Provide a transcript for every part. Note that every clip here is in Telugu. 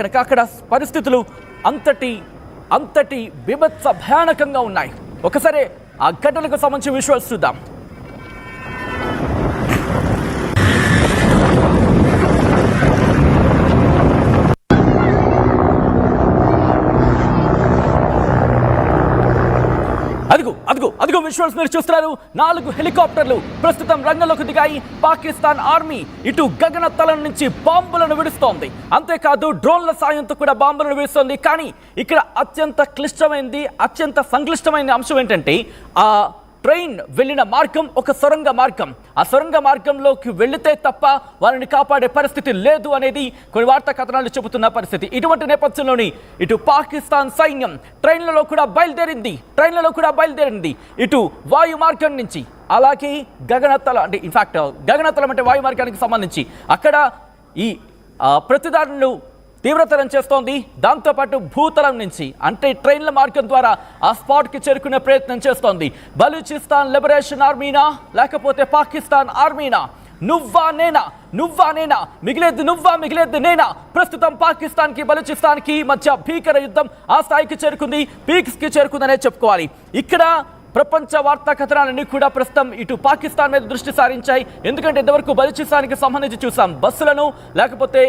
కనుక అక్కడ పరిస్థితులు అంతటి విభత్స భయానకంగా ఉన్నాయి. ఒకసారి ఆ ఘటనకు సంబంధించి విజువల్స్ చూద్దాం. అదిగో విజువల్స్ మీరు చూస్తున్నారు. 4 హెలికాప్టర్లు ప్రస్తుతం రంగంలోకి దిగాయి. పాకిస్తాన్ ఆర్మీ ఇటు గగనతలం నుంచి బాంబులను విడుస్తోంది. అంతేకాదు డ్రోన్ల సాయంతో కూడా బాంబులను విడుస్తోంది. కానీ ఇక్కడ అత్యంత సంక్లిష్టమైన అంశం ఏంటంటే ఆ ట్రైన్ వెళ్ళిన మార్గం ఒక సొరంగ మార్గం. ఆ సొరంగ మార్గంలోకి వెళితే తప్ప వారిని కాపాడే పరిస్థితి లేదు అనేది కొన్ని వార్తా కథనాలు చెబుతున్న పరిస్థితి. ఇటువంటి నేపథ్యంలోని ఇటు పాకిస్తాన్ సైన్యం ట్రైన్లలో కూడా బయలుదేరింది ఇటు వాయు మార్గం నుంచి. అలాగే గగనతలం అంటే ఇన్ఫాక్ట్ గగనతలం అంటే వాయు మార్గానికి సంబంధించి అక్కడ ఈ ప్రతిదాడులను తీవ్రతరం చేస్తోంది. దాంతోపాటు భూతలం నుంచి అంటే ట్రైన్ల మార్గం ద్వారా ఆ స్పాట్కి చేరుకునే ప్రయత్నం చేస్తోంది. బలూచిస్తాన్ లిబరేషన్ ఆర్మీనా లేకపోతే పాకిస్తాన్ ఆర్మీనా? నువ్వా నేనా, మిగిలేద్ది నేనా? ప్రస్తుతం పాకిస్తాన్కి బలూచిస్తాన్కి మధ్య భీకర యుద్ధం ఆ స్థాయికి చేరుకుంది, పీక్స్కి చేరుకుందనే చెప్పుకోవాలి. ఇక్కడ ప్రపంచ వార్తా కథనాలన్నీ కూడా ప్రస్తుతం ఇటు పాకిస్తాన్ మీద దృష్టి సారించాయి. ఎందుకంటే ఇంతవరకు బలూచిస్తాన్కి సంబంధించి చూసాం బస్సులను లేకపోతే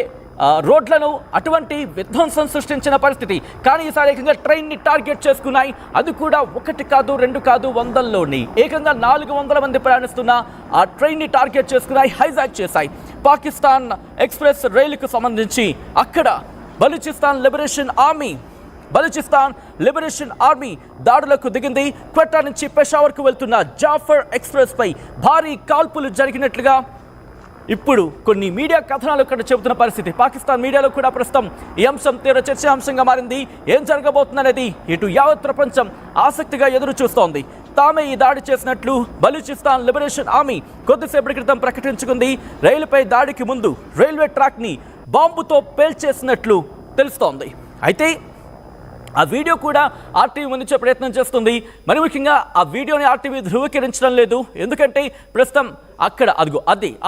రోడ్లను అటువంటి విధ్వంసం సృష్టించిన పరిస్థితి. కానీ ఈసారి ఏకంగా ట్రైన్ని టార్గెట్ చేసుకున్నాయి. అది కూడా 1 కాదు 2 కాదు 100లోని ఏకంగా 400 మంది ప్రయాణిస్తున్న ఆ ట్రైన్ని టార్గెట్ చేసుకున్నాయి, హైజాక్ చేశాయి. పాకిస్తాన్ ఎక్స్ప్రెస్ రైలుకు సంబంధించి అక్కడ బలూచిస్తాన్ లిబరేషన్ ఆర్మీ దాడులకు దిగింది. క్వెట్టా నుంచి పెషావర్కు వెళ్తున్న జాఫర్ ఎక్స్ప్రెస్ పై భారీ కాల్పులు జరిగినట్లుగా ఇప్పుడు కొన్ని మీడియా కథనాలు ఇక్కడ చెబుతున్న పరిస్థితి. పాకిస్తాన్ మీడియాలో కూడా ప్రస్తుతం ఈ అంశం తీవ్ర చర్చాంశంగా మారింది. ఏం జరగబోతుందనేది ఇటు యావత్ ప్రపంచం ఆసక్తిగా ఎదురు చూస్తోంది. తామే ఈ దాడి చేసినట్లు బలూచిస్తాన్ లిబరేషన్ ఆర్మీ కొద్దిసేపటి క్రితం ప్రకటించుకుంది. రైలుపై దాడికి ముందు రైల్వే ట్రాక్ని బాంబుతో పేల్చేసినట్లు తెలుస్తోంది. అయితే ఆ వీడియో కూడా ఆర్టీవీ ముందుంచే ప్రయత్నం చేస్తుంది. మరి ముఖ్యంగా ఆ వీడియోని ఆర్టీవీ ధృవీకరించడం లేదు. ఎందుకంటే ప్రస్తుతం అక్కడ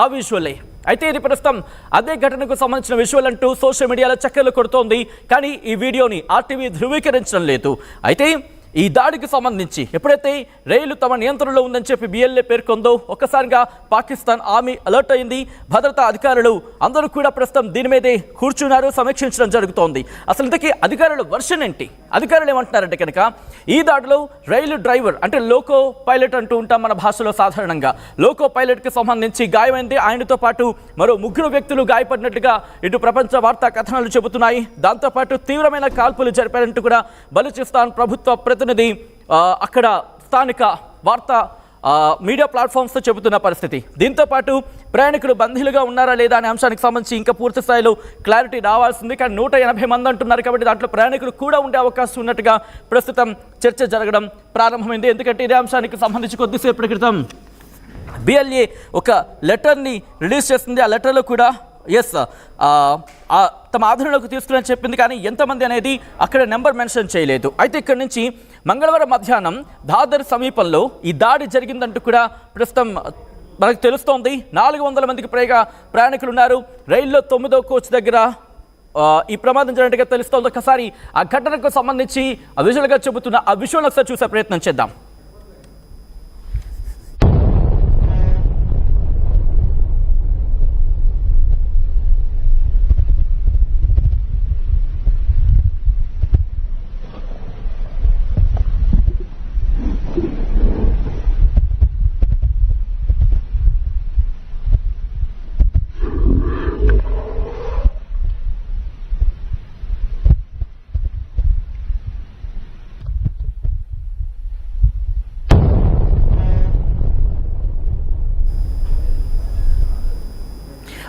ఆ విజువలే. అయితే ఇది ప్రస్తుతం అదే ఘటనకు సంబంధించిన విజువల్ అంటూ సోషల్ మీడియాలో చక్కర్లు కొడుతోంది. కానీ ఈ వీడియోని ఆర్టీవీ ధృవీకరించడం లేదు. అయితే ఈ దాడికి సంబంధించి ఎప్పుడైతే రైలు తమ నియంత్రణలో ఉందని చెప్పి బిఎల్ఏ పేర్కొందో ఒక్కసారిగా పాకిస్తాన్ ఆర్మీ అలర్ట్ అయింది. భద్రతా అధికారులు అందరూ కూడా ప్రస్తుతం దీని మీదే కూర్చున్నారు, సమీక్షించడం జరుగుతోంది. అసలు ఇంతకీ అధికారుల వర్షన్ ఏంటి? అధికారులు ఏమంటున్నారంటే కనుక ఈ దాడిలో రైలు డ్రైవర్ అంటే లోకో పైలట్ అంటూ ఉంటాం మన భాషలో సాధారణంగా, లోకో పైలట్కి సంబంధించి గాయమైంది. ఆయనతో పాటు మరో 3 వ్యక్తులు గాయపడినట్టుగా ఇటు ప్రపంచ వార్తా కథనాలు చెబుతున్నాయి. దాంతోపాటు తీవ్రమైన కాల్పులు జరిపారంటూ కూడా బలూచిస్తాన్ ప్రభుత్వ ప్రతినిధి అక్కడ స్థానిక వార్తా మీడియా ప్లాట్ఫామ్స్తో చెబుతున్న పరిస్థితి. దీంతో పాటు ప్రయాణికులు బందీలుగా ఉన్నారా లేదా అనే అంశానికి సంబంధించి ఇంకా పూర్తి స్థాయిలో క్లారిటీ రావాల్సింది. కానీ 180 మంది అంటున్నారు కాబట్టి దాంట్లో ప్రయాణికులు కూడా ఉండే అవకాశం ఉన్నట్టుగా ప్రస్తుతం చర్చ జరగడం ప్రారంభమైంది. ఎందుకంటే ఇదే అంశానికి సంబంధించి కొద్దిసేపటి క్రితం బిఎల్ఏ ఒక లెటర్ని రిలీజ్ చేస్తుంది. ఆ లెటర్లో కూడా తమ ఆధీనంలోకి తీసుకుని చెప్పింది. కానీ ఎంతమంది అనేది అక్కడ నెంబర్ మెన్షన్ చేయలేదు. అయితే ఇక్కడ నుంచి మంగళవారం మధ్యాహ్నం దాదర్ సమీపంలో ఈ దాడి జరిగిందంటూ కూడా ప్రస్తుతం మనకు తెలుస్తోంది. 400 మందికి పైగా ప్రయాణికులు ఉన్నారు. రైల్లో 9వ కోచ్ దగ్గర ఈ ప్రమాదం జరిగినట్టుగా తెలుస్తోంది. ఒకసారి ఆ ఘటనకు సంబంధించి ఆ విజువల్గా చెబుతున్న ఆ విషయంలో ఒకసారి చూసే ప్రయత్నం చేద్దాం.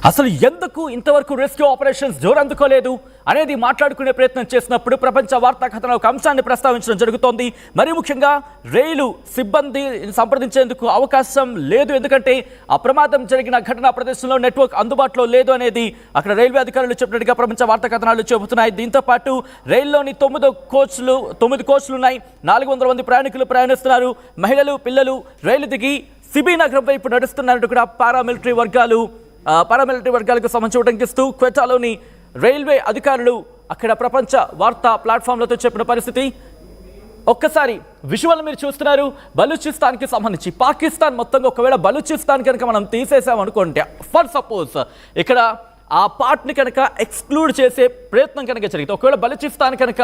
అసలు ఎందుకు ఇంతవరకు రెస్క్యూ ఆపరేషన్స్ జోరందుకోలేదు అనేది మాట్లాడుకునే ప్రయత్నం చేసినప్పుడు ప్రపంచ వార్తా కథనం ఒక అంశాన్ని ప్రస్తావించడం జరుగుతోంది. మరీ ముఖ్యంగా రైలు సిబ్బంది సంప్రదించేందుకు అవకాశం లేదు. ఎందుకంటే ఆ ప్రమాదం జరిగిన ఘటనా ప్రదేశంలో నెట్వర్క్ అందుబాటులో లేదు అనేది అక్కడ రైల్వే అధికారులు చెప్పినట్టుగా ప్రపంచ వార్తా కథనాలు చెబుతున్నాయి. దీంతో పాటు రైల్లోని 9 కోచ్లు ఉన్నాయి. 400 మంది ప్రయాణికులు ప్రయాణిస్తున్నారు. మహిళలు, పిల్లలు రైలు దిగి సిబి నగరం వైపు నడుస్తున్నట్టు కూడా పారామిలిటరీ వర్గాలకు సంబంధించి ఉటంకిస్తూ క్వెటాలోని రైల్వే అధికారులు అక్కడ ప్రపంచ వార్తా ప్లాట్ఫామ్లతో చెప్పిన పరిస్థితి. ఒక్కసారి విజువల్ మీరు చూస్తున్నారు. బలూచిస్తాన్కి సంబంధించి పాకిస్తాన్ మొత్తంగా ఒకవేళ బలూచిస్తాన్ కనుక మనం తీసేసామనుకుంటే, ఫర్ సపోజ్ ఇక్కడ ఆ పార్ట్ని కనుక ఎక్స్క్లూడ్ చేసే ప్రయత్నం కనుక జరిగితే, ఒకవేళ బలూచిస్తాన్ కనుక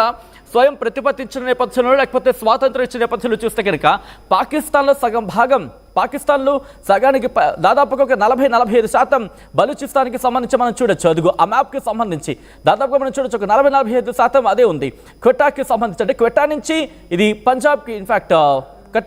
స్వయం ప్రతిపత్తించిన నేపథ్యంలో లేకపోతే స్వాతంత్రం ఇచ్చిన నేపథ్యంలో చూస్తే కనుక పాకిస్తాన్లో సగం భాగం, పాకిస్తాన్లో సగానికి దాదాపుగా ఒక 40-45% బలూచిస్తాన్కి సంబంధించి మనం చూడొచ్చు. అదిగో ఆ మ్యాప్కి సంబంధించి దాదాపుగా మనం చూడొచ్చు ఒక 40-45% అదే ఉంది. క్వెటాకి సంబంధించి, అంటే క్వెటా నుంచి ఇది పంజాబ్కి ఇన్ఫ్యాక్ట్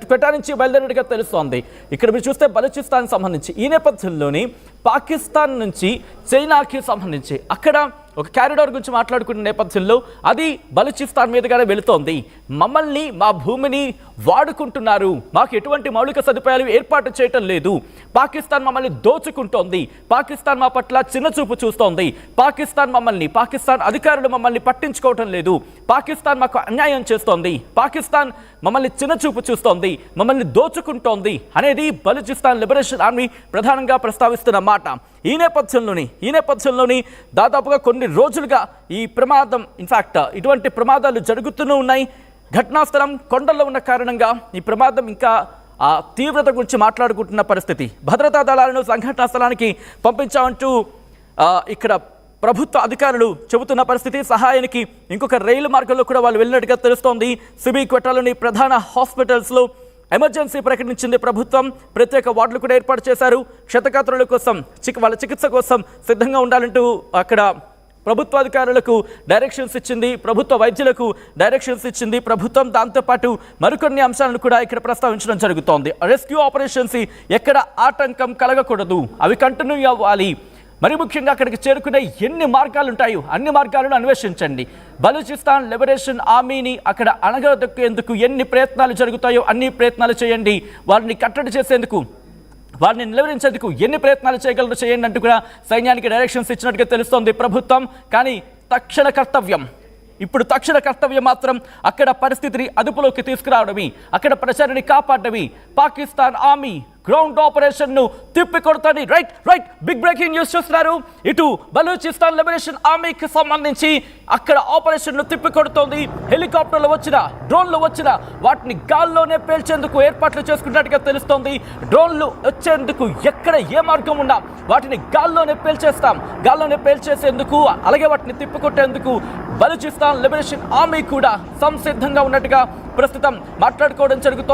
క్వెటా నుంచి బయలుదేరినట్టుగా తెలుస్తోంది. ఇక్కడ మీరు చూస్తే బలూచిస్తాన్ సంబంధించి ఈ నేపథ్యంలోని పాకిస్తాన్ నుంచి చైనాకి సంబంధించి అక్కడ ఒక క్యారిడార్ గురించి మాట్లాడుకునే నేపథ్యంలో అది బలూచిస్తాన్ మీదుగానే వెళుతోంది. మమ్మల్ని, మా భూమిని వాడుకుంటున్నారు, మాకు ఎటువంటి మౌలిక సదుపాయాలు ఏర్పాటు చేయటం లేదు, పాకిస్తాన్ మమ్మల్ని దోచుకుంటోంది, పాకిస్తాన్ మా పట్ల చిన్నచూపు చూస్తోంది, పాకిస్తాన్ అధికారులు మమ్మల్ని పట్టించుకోవటం లేదు, పాకిస్తాన్ మాకు అన్యాయం చేస్తోంది, పాకిస్తాన్ మమ్మల్ని చిన్నచూపు చూస్తోంది, మమ్మల్ని దోచుకుంటోంది అనేది బలూచిస్తాన్ లిబరేషన్ ఆర్మీ ప్రధానంగా ప్రస్తావిస్తున్న మాట. ఈ నేపథ్యంలోని దాదాపుగా కొన్ని రోజులుగా ఈ ప్రమాదం, ఇన్ఫ్యాక్ట్ ఇటువంటి ప్రమాదాలు జరుగుతూనే ఉన్నాయి. ఘటనా స్థలం కొండల్లో ఉన్న కారణంగా ఈ ప్రమాదం ఇంకా ఆ తీవ్రత గురించి మాట్లాడుకుంటున్న పరిస్థితి. భద్రతా దళాలను సంఘటనా స్థలానికి పంపించామంటూ ఇక్కడ ప్రభుత్వ అధికారులు చెబుతున్న పరిస్థితి. సహాయానికి ఇంకొక రైలు మార్గంలో కూడా వాళ్ళు వెళ్ళినట్టుగా తెలుస్తోంది. సిబిక్వెటాలోని ప్రధాన హాస్పిటల్స్లో ఎమర్జెన్సీ ప్రకటించింది ప్రభుత్వం. ప్రత్యేక వార్డులు కూడా ఏర్పాటు చేశారు. క్షతగాత్రుల కోసం వాళ్ళ చికిత్స కోసం సిద్ధంగా ఉండాలంటూ అక్కడ ప్రభుత్వ అధికారులకు డైరెక్షన్స్ ఇచ్చింది, ప్రభుత్వ వైద్యులకు డైరెక్షన్స్ ఇచ్చింది ప్రభుత్వం. దాంతోపాటు మరికొన్ని అంశాలను కూడా ఇక్కడ ప్రస్తావించడం జరుగుతోంది. రెస్క్యూ ఆపరేషన్స్ ఎక్కడ ఆటంకం కలగకూడదు, అవి కంటిన్యూ అవ్వాలి. మరి ముఖ్యంగా అక్కడికి చేరుకునే ఎన్ని మార్గాలు ఉంటాయో అన్ని మార్గాలను అన్వేషించండి. బలూచిస్తాన్ లిబరేషన్ ఆర్మీని అక్కడ అణగదొక్కేందుకు ఎన్ని ప్రయత్నాలు జరుగుతాయో అన్ని ప్రయత్నాలు చేయండి. వారిని కట్టడి చేసేందుకు, వారిని నిలవరించేందుకు ఎన్ని ప్రయత్నాలు చేయగలరో చేయండి అంటూ కూడా సైన్యానికి డైరెక్షన్స్ ఇచ్చినట్టుగా తెలుస్తోంది ప్రభుత్వం. కానీ తక్షణ కర్తవ్యం మాత్రం అక్కడ పరిస్థితిని అదుపులోకి తీసుకురావడమే, అక్కడ ప్రజలని కాపాడమే. పాకిస్తాన్ ఆర్మీ గ్రౌండ్ ఆపరేషన్ ను తిప్పికొడుతుంది. రైట్ బిగ్ బ్రేకింగ్ న్యూస్ చూస్తున్నారు. ఇటు బలూచిస్తాన్ లిబరేషన్ ఆర్మీకి సంబంధించి అక్కడ ఆపరేషన్ ను తిప్పికొడుతోంది. హెలికాప్టర్లు వచ్చిన, డ్రోన్లు వచ్చిన వాటిని గాల్లోనే పేల్చేందుకు ఏర్పాట్లు చేసుకున్నట్టుగా తెలుస్తోంది. డ్రోన్లు వచ్చేందుకు ఎక్కడ ఏ మార్గం ఉన్నా వాటిని గాల్లోనే పేల్చేసేందుకు, అలాగే వాటిని తిప్పికొట్టేందుకు బలూచిస్తాన్ లిబరేషన్ ఆర్మీ కూడా సంసిద్ధంగా ఉన్నట్టుగా ప్రస్తుతం మాట్లాడుకోవడం జరుగుతోంది.